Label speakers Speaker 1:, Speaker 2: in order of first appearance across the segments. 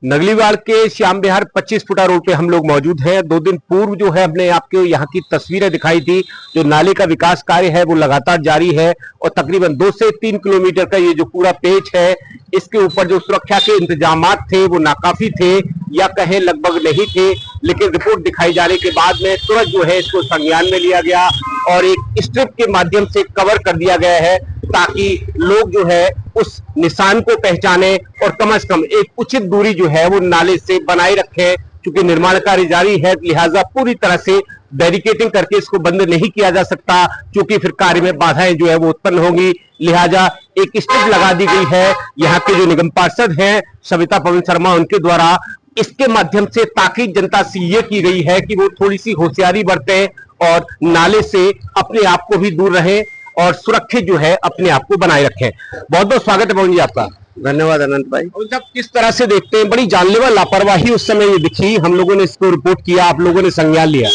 Speaker 1: नगलीवाड़ के श्याम विहार 25 फुटा रोड पे हम लोग मौजूद हैं। 2 दिन पूर्व जो है हमने आपको यहाँ की तस्वीरें दिखाई थी। जो नाले का विकास कार्य है वो लगातार जारी है और तकरीबन 2 से 3 किलोमीटर का ये जो पूरा पेच है, इसके ऊपर जो सुरक्षा के इंतजामात थे वो नाकाफी थे या कहें लगभग नहीं थे। लेकिन रिपोर्ट दिखाई जाने के बाद में तुरंत जो है इसको संज्ञान में लिया गया और एक स्ट्रिप के माध्यम से कवर कर दिया गया है ताकि लोग जो है उस निशान को पहचाने और कम से कम एक उचित दूरी जो है वो नाले से बनाए रखें। क्योंकि निर्माण कार्य जारी है, लिहाजा पूरी तरह से बैरिकेटिंग करके इसको बंद नहीं किया जा सकता, क्योंकि फिर कार्य में बाधाएं जो है वो उत्पन्न होंगी। लिहाजा एक स्ट्रिप लगा दी गई है यहाँ के जो निगम पार्षद हैं सविता पवन शर्मा, उनके द्वारा इसके माध्यम से ताकीद जनता से ये की गई है कि वो थोड़ी सी होशियारी बरतें और नाले से अपने आप को भी दूर रहें और सुरक्षित जो है अपने आप को बनाए रखें। बहुत बहुत स्वागत है पवन जी आपका।
Speaker 2: धन्यवाद अनंत भाई।
Speaker 1: और जब किस तरह से देखते हैं, बड़ी जानलेवा लापरवाही उस समय ये दिखी, हम लोगों ने इसको रिपोर्ट किया, आप लोगों ने संज्ञान लिया।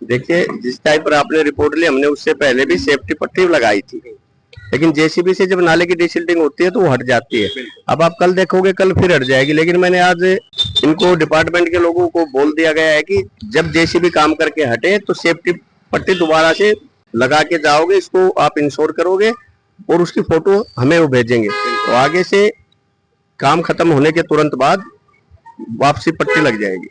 Speaker 2: देखिए, जिस टाइप पर आपने रिपोर्ट ली, हमने उससे पहले भी सेफ्टी पट्टी लगाई थी, लेकिन जेसीबी से जब नाले की डिसिल्टिंग होती है तो वो हट जाती है। अब आप कल देखोगे, कल फिर हट जाएगी। लेकिन मैंने आज इनको डिपार्टमेंट के लोगों को बोल दिया गया है कि जब जेसीबी काम करके हटे तो सेफ्टी पट्टी दोबारा से लगा के जाओगे, इसको आप इंश्योर करोगे और उसकी फोटो हमें वो भेजेंगे, तो आगे से काम खत्म होने के तुरंत बाद वापसी पट्टी लग जाएगी।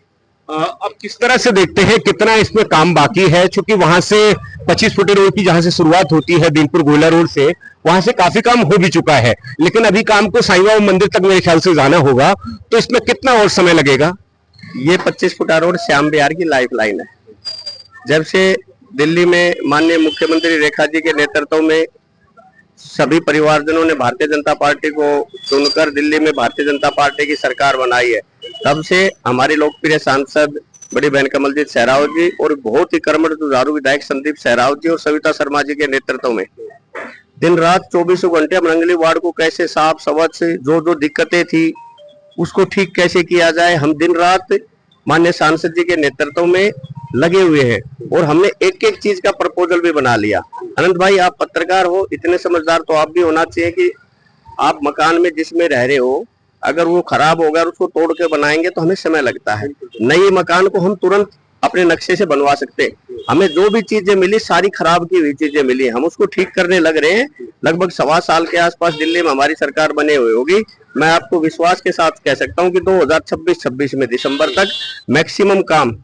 Speaker 1: अब किस तरह से देखते हैं, कितना इसमें काम बाकी है? क्योंकि वहां से 25 फुट रोड की जहां से शुरुआत होती है दिनपुर गोयला रोड से, वहां से काफी काम हो भी चुका है, लेकिन अभी काम को साईं बाबा मंदिर तक मेरे ख्याल से जाना होगा, तो इसमें कितना और समय लगेगा?
Speaker 2: ये 25 फुटा रोड श्याम विहार की लाइफ लाइन है। जब से दिल्ली में माननीय मुख्यमंत्री रेखा जी के नेतृत्व में सभी परिवारजनों ने भारतीय जनता पार्टी को चुनकर दिल्ली में भारतीय जनता पार्टी की सरकार बनाई है, तब से हमारे लोकप्रिय सांसद बड़ी बहन कमलजीत सहरावत जी और बहुत ही कर्मठ जुझारू विधायक संदीप सहरावत जी और सविता शर्मा जी के नेतृत्व में दिन रात 24 घंटे मनंगली वार्ड को कैसे साफ स्वच्छ, जो दिक्कतें थी उसको ठीक कैसे किया जाए, हम दिन रात माननीय सांसद जी के नेतृत्व में लगे हुए हैं और हमने एक एक चीज का प्रपोजल भी बना लिया। अनंत भाई, आप पत्रकार हो, इतने समझदार तो आप भी होना चाहिए कि आप मकान में जिसमें रह रहे हो, अगर वो खराब होगा और उसको तोड़ के बनाएंगे तो हमें समय लगता है। नए मकान को हम तुरंत अपने नक्शे से बनवा सकते हैं। हमें जो भी चीजें मिली सारी खराब की हुई चीजें मिली, हम उसको ठीक करने लग रहे हैं। लगभग 1.25 साल के आसपास दिल्ली में हमारी सरकार बने हुए होगी। मैं आपको विश्वास के साथ कह सकता हूँ कि 2026 में दिसंबर तक मैक्सिमम काम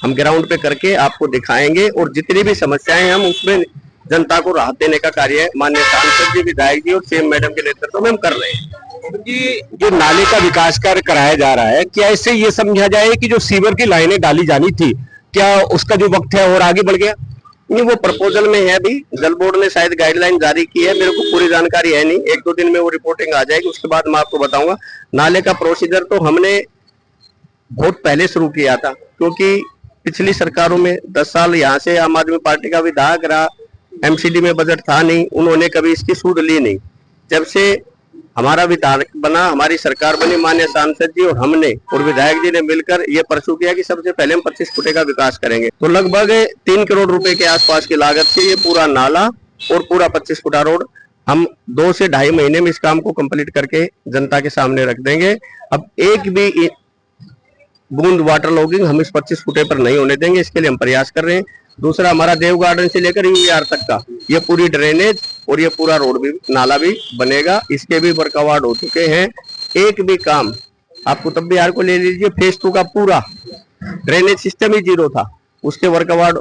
Speaker 2: हम ग्राउंड पे करके आपको दिखाएंगे और जितनी भी समस्याएं हम उसमें जनता को राहत देने का कार्य माननीय सांसद जी, विधायक जी और सीएम मैडम के नेतृत्व में हम कर रहे हैं।
Speaker 1: जी, जो नाले का विकास कार्य कराया जा रहा है, क्या इससे ये समझा जाए कि जो सीवर की लाइनें डाली जानी थी, क्या उसका जो वक्त है और आगे बढ़ गया?
Speaker 2: नहीं, वो प्रपोजल में है। अभी जल बोर्ड ने शायद गाइडलाइन जारी की है, मेरे को पूरी जानकारी है नहीं। 1-2 दिन में वो रिपोर्टिंग आ जाएगी, उसके बाद मैं आपको बताऊंगा। नाले का प्रोसीजर तो हमने बहुत पहले शुरू किया था, क्योंकि पिछली सरकारों में 10 साल यहाँ से आम आदमी पार्टी का विधायक रहा, एमसीडी में बजट था नहीं, उन्होंने कभी इसकी सूद ली नहीं। जब से हमारा विधायक बना, हमारी सरकार बनी, माननीय सांसद जी और हमने और विधायक जी ने मिलकर ये परसू किया कि सबसे पहले हम 25 फुटे का विकास करेंगे। तो लगभग 3 करोड़ रुपए के आसपास की लागत से ये पूरा नाला और पूरा 25 फुटा रोड हम 2 से 2.5 महीने में इस काम को कंप्लीट करके जनता के सामने रख देंगे। अब एक भी बूंद वाटर लॉगिंग हम इस 25 फुटे पर नहीं होने देंगे, इसके लिए हम प्रयास कर रहे हैं। दूसरा, हमारा देव गार्डन से लेकर यूआर तक का ये पूरी ड्रेनेज और ये पूरा रोड भी, नाला भी बनेगा, इसके भी वर्क अवार्ड हो चुके हैं। एक भी काम आपको तब बिहार को ले लीजिए, फेज 2 का पूरा ड्रेनेज सिस्टम ही 0 था, उसके वर्क अवार्ड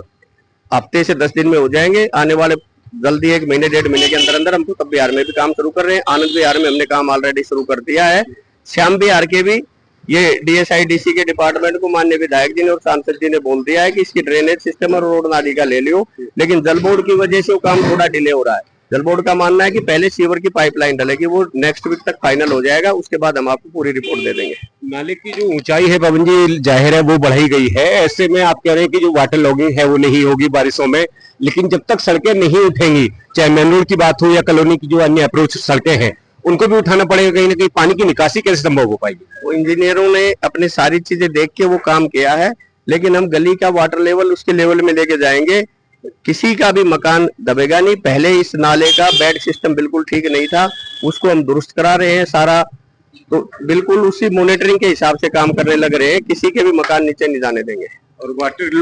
Speaker 2: हफ्ते से 10 दिन में हो जाएंगे। आने वाले जल्दी 1 महीने 1.5 महीने के अंदर अंदर हम तब बिहार में भी काम शुरू कर रहे हैं। आनंद विहार में हमने काम ऑलरेडी शुरू कर दिया है। श्याम विहार के भी ये डीएसआईडीसी के डिपार्टमेंट को माननीय विधायक जी ने और सांसद जी ने बोल दिया है कि इसकी ड्रेनेज सिस्टम और रोड नाली का ले लियो, लेकिन जल बोर्ड की वजह से वो काम थोड़ा डिले हो रहा है। जल बोर्ड का मानना है कि पहले सीवर की पाइपलाइन डलेगी, वो नेक्स्ट वीक तक फाइनल हो जाएगा, उसके बाद हम आपको पूरी रिपोर्ट दे देंगे।
Speaker 1: नाले की जो ऊंचाई है पवन जी, जाहिर है वो बढ़ाई गई है, ऐसे में आप कह रहे हैं कि जो वाटर लॉगिंग है वो नहीं होगी बारिशों में, लेकिन जब तक सड़कें नहीं उठेंगी, चाहे मेन रोड की बात हो या कॉलोनी की जो अन्य अप्रोच सड़कें हैं, उनको भी उठाना पड़ेगा। कहीं ना कहीं पानी की निकासी कैसे संभव हो पाएगी?
Speaker 2: वो इंजीनियरों ने अपनी सारी चीजें देख के वो काम किया है, लेकिन हम गली का वाटर लेवल उसके लेवल में लेके जाएंगे। किसी का भी मकान दबेगा नहीं। पहले इस नाले का बेड सिस्टम बिल्कुल ठीक नहीं था, उसको हम दुरुस्त करा रहे हैं। सारा तो बिल्कुल उसी मॉनिटरिंग के हिसाब से काम करने लग रहे हैं, किसी के भी मकान नीचे नहीं जाने देंगे।
Speaker 1: और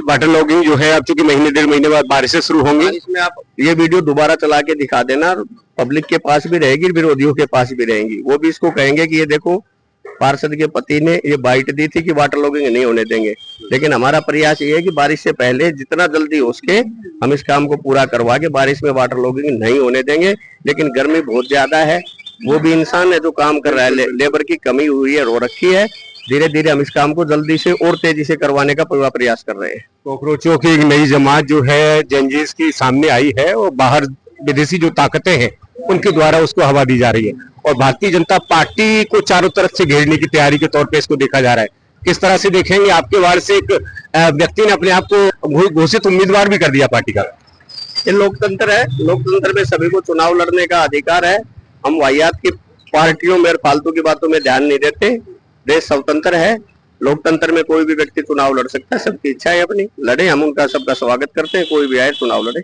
Speaker 1: वाटर लॉगिंग जो है अब चूंकि महीने 1.5 महीने बाद बारिशें शुरू होंगी,
Speaker 2: इसमें आप ये वीडियो दोबारा चला के दिखा देना, पब्लिक के पास भी रहेगी, विरोधियों के पास भी रहेंगी। वो भी इसको कहेंगे कि ये देखो पार्षद के पति ने ये बाइट दी थी कि वाटर लॉगिंग नहीं होने देंगे। लेकिन हमारा प्रयास ये है कि बारिश से पहले जितना जल्दी हो सके हम इस काम को पूरा करवा के बारिश में वाटर लॉगिंग नहीं होने देंगे। लेकिन गर्मी बहुत ज्यादा है, वो भी इंसान है जो काम कर रहा है, लेबर की कमी हुई है, रो रखी है। धीरे धीरे हम इस काम को जल्दी से और तेजी से करवाने का पूरा प्रयास कर रहे हैं।
Speaker 1: कॉकरोचों की एक नई जमात जो है जेनजीज की सामने आई है और बाहर विदेशी जो ताकतें हैं उनके द्वारा उसको हवा दी जा रही है और भारतीय जनता पार्टी को चारों तरफ से घेरने की तैयारी के तौर पे इसको देखा जा रहा है। किस तरह से देखेंगे? आपके वार्ड से एक व्यक्ति ने अपने आप को घोषित उम्मीदवार भी कर दिया पार्टी का।
Speaker 2: ये लोकतंत्र है, लोकतंत्र में सभी को चुनाव लड़ने का अधिकार है। हम वाहियात की पार्टियों में फालतू की बातों में ध्यान नहीं देते। देश स्वतंत्र है, लोकतंत्र में कोई भी व्यक्ति चुनाव लड़ सकता है, सबकी इच्छा है अपनी, लड़े, हम उनका सबका स्वागत करते हैं। कोई भी आए चुनाव लड़े।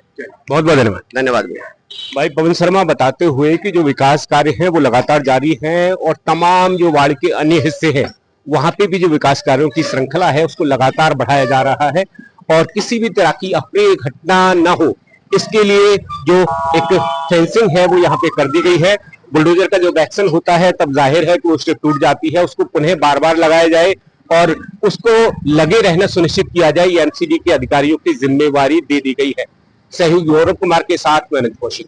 Speaker 1: बहुत बहुत धन्यवाद।
Speaker 2: धन्यवाद भैया।
Speaker 1: भाई पवन शर्मा बताते हुए कि जो विकास कार्य है वो लगातार जारी है और तमाम जो वार्ड के अन्य हिस्से हैं वहां पे भी जो विकास कार्यों की श्रृंखला है उसको लगातार बढ़ाया जा रहा है और किसी भी तरह की अप्रिय घटना न हो इसके लिए जो एक फेंसिंग है वो यहाँ पे कर दी गई है। बुलडोजर का जब एक्शन होता है तब जाहिर है कि वो स्टेप टूट जाती है, उसको पुनः बार बार लगाया जाए और उसको लगे रहना सुनिश्चित किया जाए, ये एमसीडी के अधिकारियों की जिम्मेवारी दे दी गई है। सहयोगी गौरव कुमार के साथ मैं अनंत कौशिक।